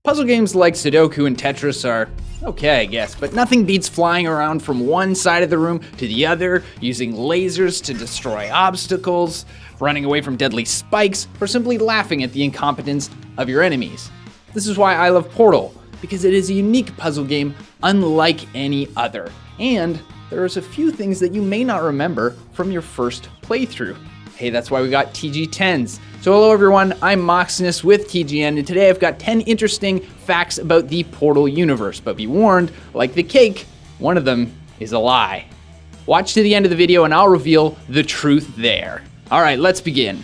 Puzzle games like Sudoku and Tetris are okay, I guess, but nothing beats flying around from one side of the room to the other, using lasers to destroy obstacles, running away from deadly spikes, or simply laughing at the incompetence of your enemies. This is why I love Portal, because it is a unique puzzle game unlike any other. And there's a few things that you may not remember from your first playthrough. Hey, that's why we got TG10s. So hello everyone, I'm Moxness with TGN, and today I've got 10 interesting facts about the Portal universe. But be warned, like the cake, one of them is a lie. Watch to the end of the video and I'll reveal the truth there. All right, let's begin.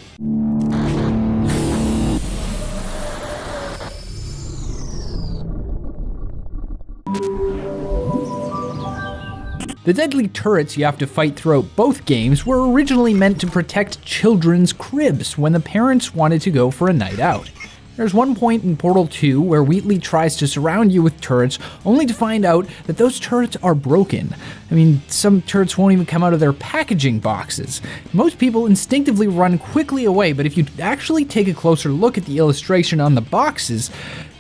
The deadly turrets you have to fight throughout both games were originally meant to protect children's cribs when the parents wanted to go for a night out. There's one point in Portal 2 where Wheatley tries to surround you with turrets only to find out that those turrets are broken. I mean, some turrets won't even come out of their packaging boxes. Most people instinctively run quickly away, but if you actually take a closer look at the illustration on the boxes,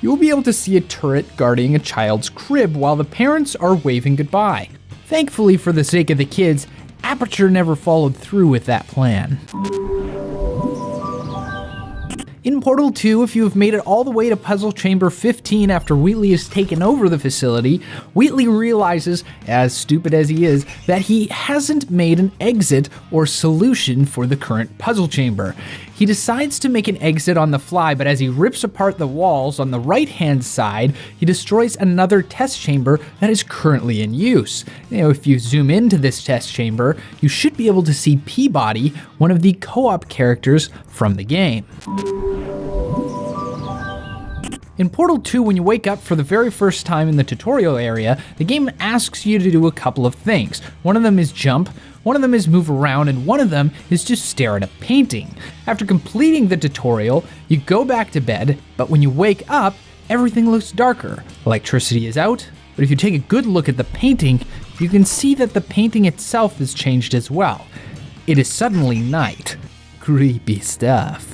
you'll be able to see a turret guarding a child's crib while the parents are waving goodbye. Thankfully, for the sake of the kids, Aperture never followed through with that plan. In Portal 2, if you have made it all the way to Puzzle Chamber 15 after Wheatley has taken over the facility, Wheatley realizes, as stupid as he is, that he hasn't made an exit or solution for the current puzzle chamber. He decides to make an exit on the fly, but as he rips apart the walls on the right-hand side, he destroys another test chamber that is currently in use. If you zoom into this test chamber, you should be able to see Peabody, one of the co-op characters from the game. In Portal 2, when you wake up for the very first time in the tutorial area, the game asks you to do a couple of things. One of them is jump, one of them is move around, and one of them is just stare at a painting. After completing the tutorial, you go back to bed, but when you wake up, everything looks darker. Electricity is out, but if you take a good look at the painting, you can see that the painting itself has changed as well. It is suddenly night. Creepy stuff.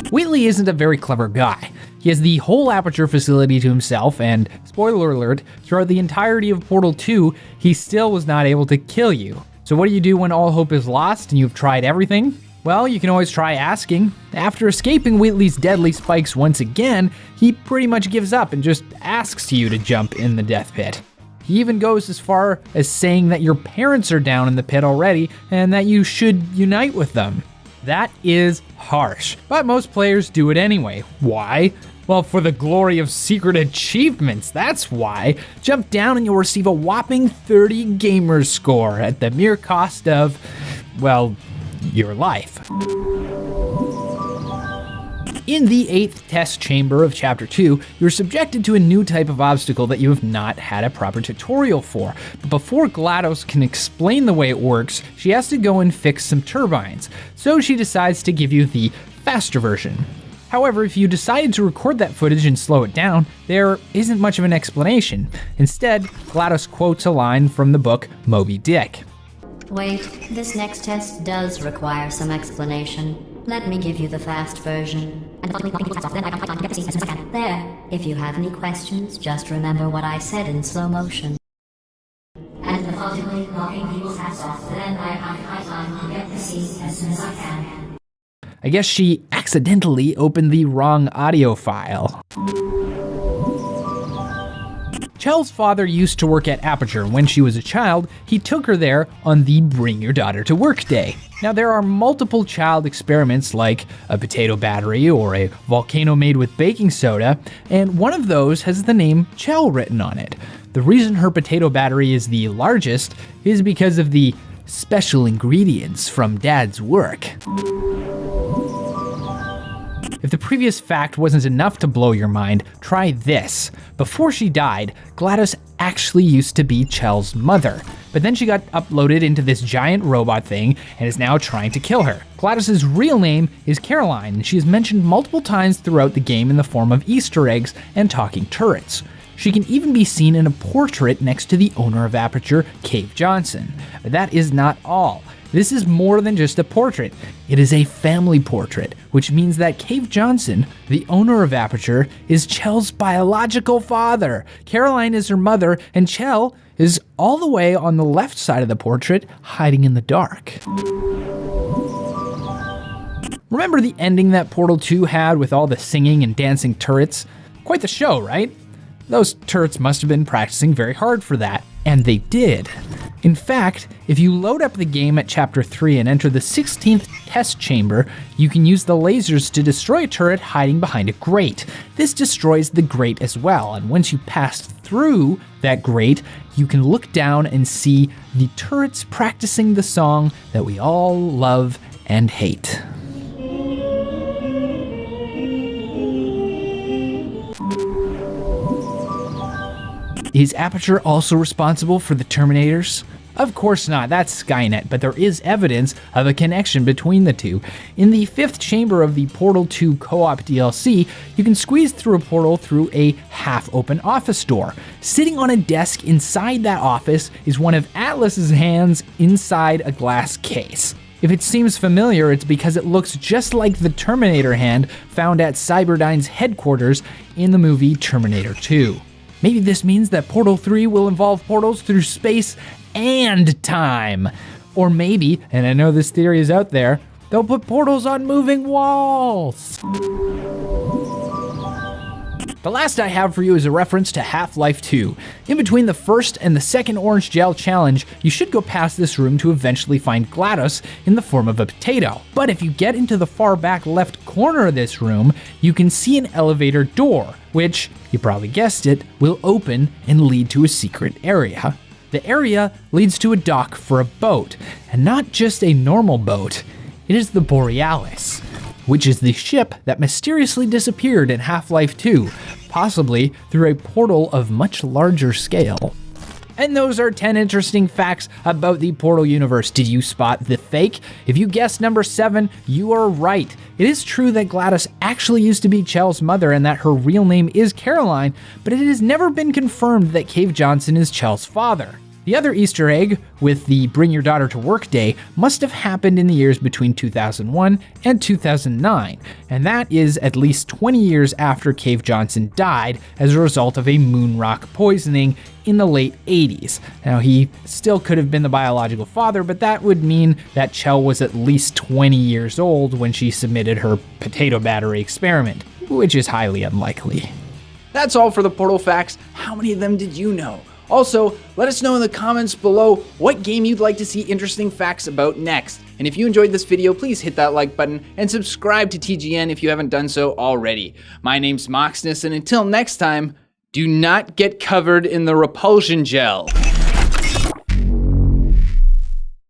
Wheatley isn't a very clever guy. He has the whole Aperture facility to himself, and, spoiler alert, throughout the entirety of Portal 2, he still was not able to kill you. So what do you do when all hope is lost and you've tried everything? Well, you can always try asking. After escaping Wheatley's deadly spikes once again, he pretty much gives up and just asks you to jump in the death pit. He even goes as far as saying that your parents are down in the pit already and that you should unite with them. That is harsh, but most players do it anyway. Why? Well, for the glory of secret achievements, that's why. Jump down and you'll receive a whopping 30 gamer score at the mere cost of, well, your life. In the 8th test chamber of Chapter 2, you're subjected to a new type of obstacle that you have not had a proper tutorial for. But before GLaDOS can explain the way it works, she has to go and fix some turbines. So she decides to give you the faster version. However, if you decided to record that footage and slow it down, there isn't much of an explanation. Instead, GLaDOS quotes a line from the book Moby Dick. Wait, this next test does require some explanation. Let me give you the fast version. There. If you have any questions, just remember what I said in slow motion. And methodically knocking people's hats off, then I get the scene as soon as I can. I guess she accidentally opened the wrong audio file. Chel's father used to work at Aperture, and when she was a child, he took her there on the Bring Your Daughter to Work Day. Now, there are multiple child experiments like a potato battery or a volcano made with baking soda, and one of those has the name Chel written on it. The reason her potato battery is the largest is because of the special ingredients from Dad's work. If the previous fact wasn't enough to blow your mind, try this. Before she died, GLaDOS actually used to be Chel's mother, but then she got uploaded into this giant robot thing and is now trying to kill her. GLaDOS's real name is Caroline, and she is mentioned multiple times throughout the game in the form of Easter eggs and talking turrets. She can even be seen in a portrait next to the owner of Aperture, Cave Johnson. But that is not all. this is more than just a portrait. It is a family portrait, which means that Cave Johnson, the owner of Aperture, is Chell's biological father. Caroline is her mother, and Chell is all the way on the left side of the portrait, hiding in the dark. Remember the ending that Portal 2 had with all the singing and dancing turrets? Quite the show, right? Those turrets must have been practicing very hard for that, and they did. In fact, if you load up the game at Chapter 3 and enter the 16th test chamber, you can use the lasers to destroy a turret hiding behind a grate. This destroys the grate as well, and once you pass through that grate, you can look down and see the turrets practicing the song that we all love and hate. Is Aperture also responsible for the Terminators? Of course not, that's Skynet, but there is evidence of a connection between the two. In the 5th chamber of the Portal 2 co-op DLC, you can squeeze through a portal through a half-open office door. Sitting on a desk inside that office is one of Atlas's hands inside a glass case. If it seems familiar, it's because it looks just like the Terminator hand found at Cyberdyne's headquarters in the movie Terminator 2. Maybe this means that Portal 3 will involve portals through space and time. Or maybe, and I know this theory is out there, they'll put portals on moving walls. The last I have for you is a reference to Half-Life 2. In between the first and the second orange gel challenge, you should go past this room to eventually find GLaDOS in the form of a potato. But if you get into the far back left corner of this room, you can see an elevator door, which, you probably guessed it, will open and lead to a secret area. The area leads to a dock for a boat, and not just a normal boat. It is the Borealis, which is the ship that mysteriously disappeared in Half-Life 2, possibly through a portal of much larger scale. And those are 10 interesting facts about the Portal universe. Did you spot the fake? If you guessed number 7, you are right. It is true that GLaDOS actually used to be Chell's mother and that her real name is Caroline, but it has never been confirmed that Cave Johnson is Chell's father. The other Easter egg, with the Bring Your Daughter to Work Day, must have happened in the years between 2001 and 2009, and that is at least 20 years after Cave Johnson died as a result of a moon rock poisoning in the late 80s. Now, he still could have been the biological father, but that would mean that Chell was at least 20 years old when she submitted her potato battery experiment, which is highly unlikely. That's all for the Portal facts. How many of them did you know? Also, let us know in the comments below what game you'd like to see interesting facts about next. And if you enjoyed this video, please hit that like button and subscribe to TGN if you haven't done so already. My name's Moxness, and until next time, do not get covered in the repulsion gel.